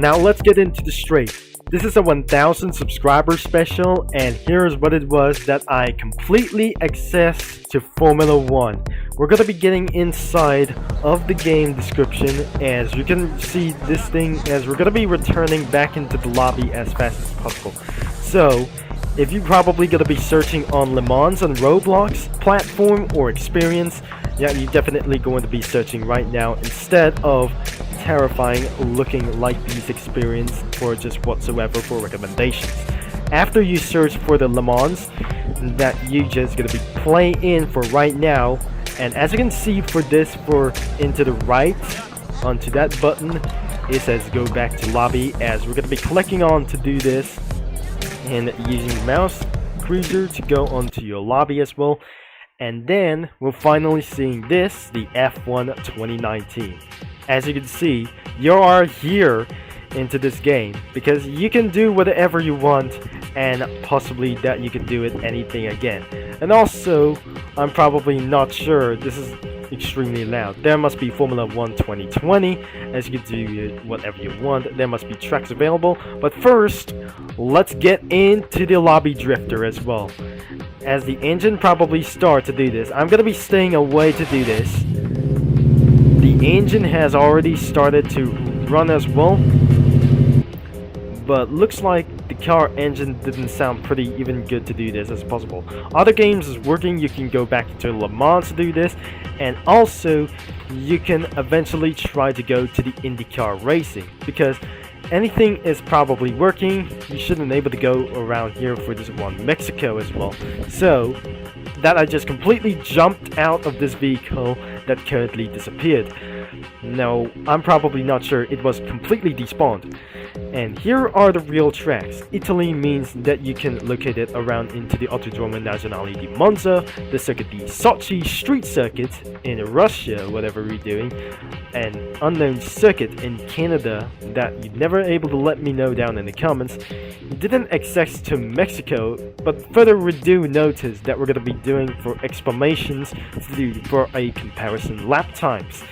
Now let's get into the straight. This is a 1000 subscriber special, and here's what it was that I completely accessed to Formula 1. We're gonna be getting inside of the game description. As you can see this thing, as we're gonna be returning back into the lobby as fast as possible. So if you're probably gonna be searching on Le Mans on Roblox platform or experience, yeah, you're definitely going to be searching right now instead of terrifying looking like these experience for just whatsoever for recommendations. After you search for the Le Mans that you just gonna be playing in for right now, and as you can see for this, for into the right onto that button, it says go back to lobby, as we're gonna be clicking on to do this and using the mouse cruiser to go onto your lobby as well. And then we're finally seeing this, the F1 2019. As you can see, you are here into this game because you can do whatever you want, and possibly that you can do it anything again. And also, I'm probably not sure, this is extremely loud. There must be Formula 1 2020, as you can do whatever you want. There must be tracks available. But first, let's get into the lobby drifter as well. As the engine probably start to do this, I'm gonna be staying away to do this. The engine has already started to run as well, but looks like the car engine didn't sound pretty even good to do this as possible. Other games is working, you can go back to Le Mans to do this, and also you can eventually try to go to the IndyCar racing, because anything is probably working. You shouldn't be able to go around here for this one, Mexico as well. So that I just completely jumped out of this vehicle that currently disappeared. No, I'm probably not sure, it was completely despawned. And here are the real tracks. Italy means that you can locate it around into the Autodromo Nazionale di Monza, the Circuit di Sochi Street Circuit in Russia, whatever we're doing, an unknown circuit in Canada that you're never able to let me know down in the comments. You didn't access to Mexico, but further we do notice that we're going to be doing for exclamations to do for a comparison lap times.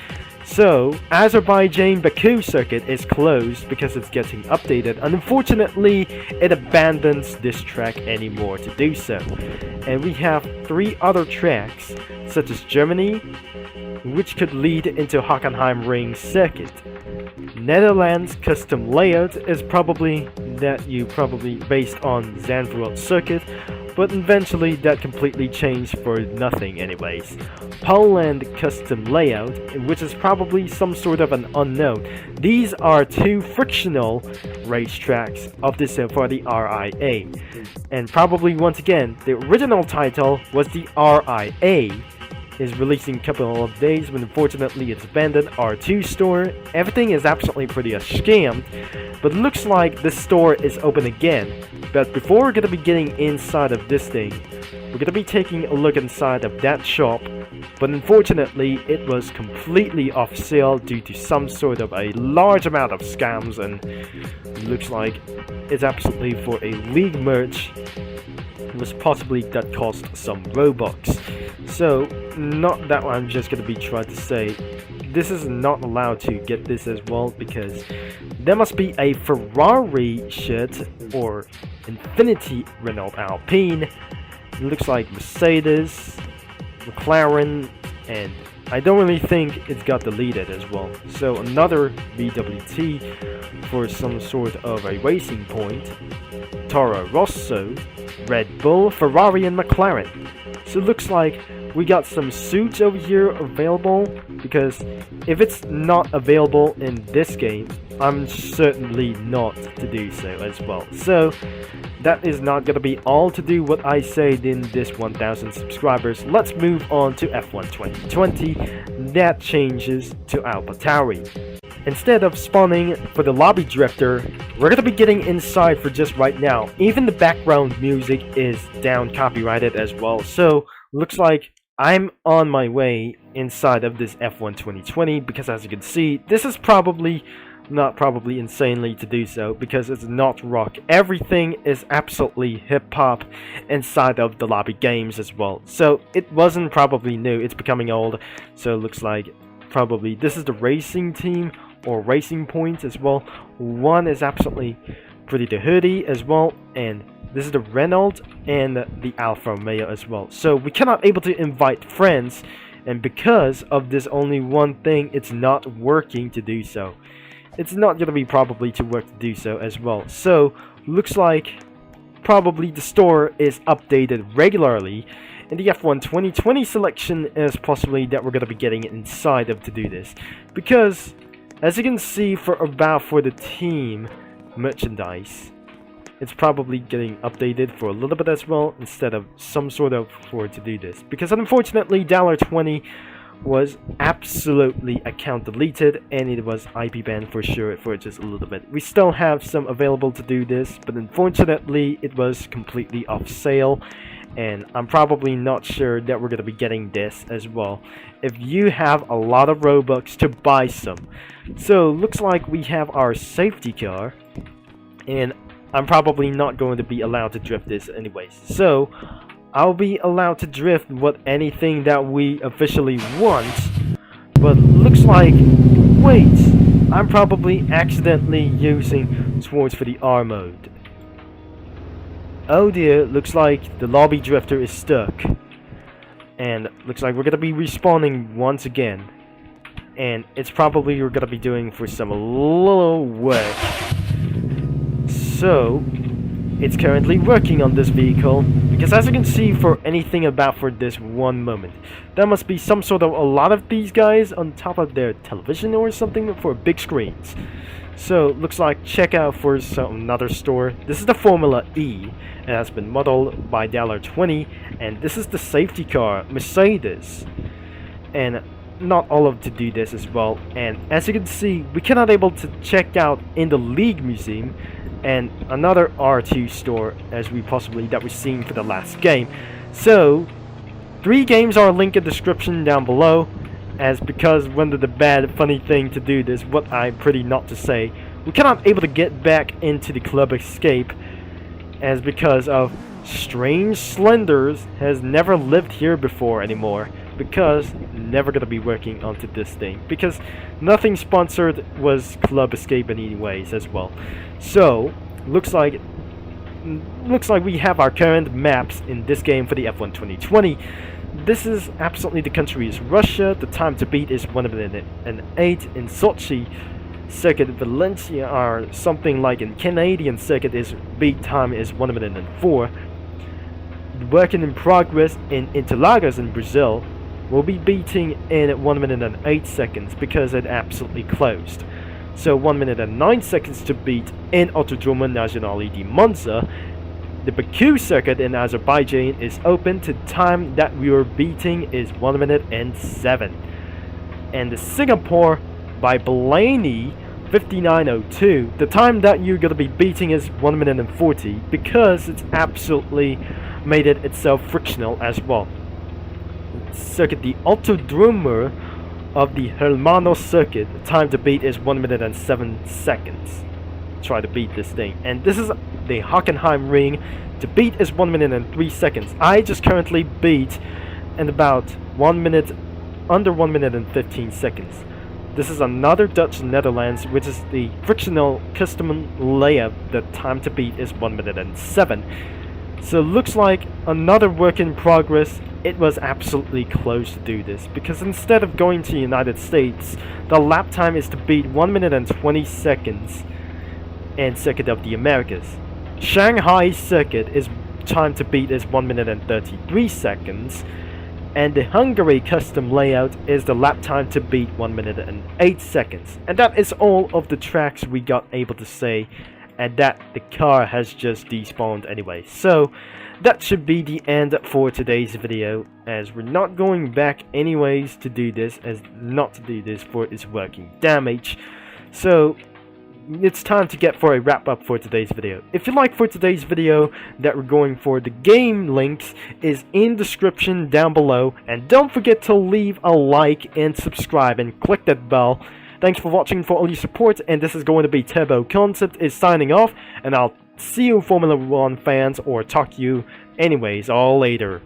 So, Azerbaijan Baku circuit is closed because it's getting updated, and unfortunately it abandons this track anymore to do so. And we have 3 other tracks, such as Germany, which could lead into Hockenheim Ring circuit. Netherlands custom layout is probably based on Zandvoort circuit, but eventually that completely changed for nothing anyways. Poland custom layout, which is probably some sort of an unknown. These are 2 frictional racetracks of this for the RIA. And probably once again, the original title was the RIA. Is releasing a couple of days, but unfortunately it's abandoned. R2 store, everything is absolutely pretty scammed, but looks like the store is open again. But before we're gonna be getting inside of this thing, we're gonna be taking a look inside of that shop, but unfortunately it was completely off sale due to some sort of a large amount of scams, and it looks like it's absolutely for a league merch. Was possibly that cost some Robux. So not that one, I'm just gonna be trying to say this is not allowed to get this as well, because there must be a Ferrari shirt or Infinity Renault Alpine. It looks like Mercedes, McLaren, and I don't really think it's got deleted as well. So another BWT for some sort of a racing point. Toro Rosso, Red Bull, Ferrari, and McLaren. So it looks like we got some suits over here available, because if it's not available in this game, I'm certainly not to do so as well. So that is not gonna be all to do what I said in this 1000 subscribers. Let's move on to F1 2020. That changes to AlphaTauri. Instead of spawning for the lobby drifter, we're gonna be getting inside for just right now. Even the background music is down copyrighted as well, so looks like I'm on my way inside of this F1 2020, because as you can see, this is probably insanely to do so, because it's not rock. Everything is absolutely hip-hop inside of the lobby games as well. So it wasn't probably new, it's becoming old. So it looks like probably this is the racing team or Racing Points as well. One is absolutely pretty the hoodie as well, and this is the Renault and the Alfa Romeo as well. So we cannot able to invite friends, and because of this only one thing, it's not working to do so. It's not gonna be probably to work to do so as well. So looks like probably the store is updated regularly, and the F1 2020 selection is possibly that we're gonna be getting inside of to do this, because as you can see for the team merchandise, it's probably getting updated for a little bit as well, instead of some sort of for to do this, because unfortunately $20 was absolutely account deleted, and it was IP banned for sure for just a little bit. We still have some available to do this, but unfortunately it was completely off sale, and I'm probably not sure that we're gonna be getting this as well if you have a lot of Robux to buy some. So looks like we have our safety car, and I'm probably not going to be allowed to drift this anyways, so I'll be allowed to drift anything that we officially want. But looks like, wait, I'm probably accidentally using Sports for the R mode. Oh dear, looks like the lobby drifter is stuck, and looks like we're gonna be respawning once again, and it's probably we're gonna be doing for some little work. So it's currently working on this vehicle, because as you can see for anything about for this one moment, there must be some sort of a lot of these guys on top of their television or something for big screens. So looks like check out for another store. This is the Formula E. It has been modeled by $20, and this is the safety car Mercedes, and not all of to do this as well. And as you can see, we cannot able to check out in the League Museum and another R2 store as we possibly that we've seen for the last game. So 3 games are linked in the description down below, as because one of the bad funny thing to do this, what I'm pretty not to say, we cannot able to get back into the Club Escape, as because of Strange Slenders has never lived here before anymore, because never gonna be working onto this thing, because nothing sponsored was Club Escape anyways as well. So looks like we have our current maps in this game for the F1 2020. This is absolutely the country is Russia. The time to beat is 1:08 in Sochi circuit. Valencia or something like in Canadian circuit is beat time is 1:04. Working in progress in Interlagos in Brazil will be beating in 1:08 because it absolutely closed. So 1:09 to beat in Autodromo Nazionale di Monza. The Baku circuit in Azerbaijan is open to time that we are beating is 1:07. And the Singapore by Blaney 59:02, the time that you're gonna be beating is 1:40 because it's absolutely made it itself frictional as well. Circuit the Autodromo of the Hermano circuit, the time to beat is 1:07. Try to beat this thing. And this is the Hockenheim ring. To beat is 1:03. I just currently beat in about 1 minute, under 1:15. This is another Dutch Netherlands, which is the frictional custom layout. The time to beat is 1:07. So looks like another work in progress. It was absolutely close to do this, because instead of going to United States, the lap time is to beat 1:20 and circuit of the Americas. Shanghai circuit is time to beat is 1:33, and the Hungary custom layout is the lap time to beat 1:08. And that is all of the tracks we got able to say, and that the car has just despawned anyway. So that should be the end for today's video, as we're not going back anyways to do this, as not to do this for its working damage. So it's time to get for a wrap up for today's video. If you like for today's video that we're going for, the game links is in description down below, and don't forget to leave a like and subscribe and click that bell. Thanks for watching, for all your support, and this is going to be Turbo Concept is signing off, and I'll see you Formula 1 fans, or talk to you anyways all later.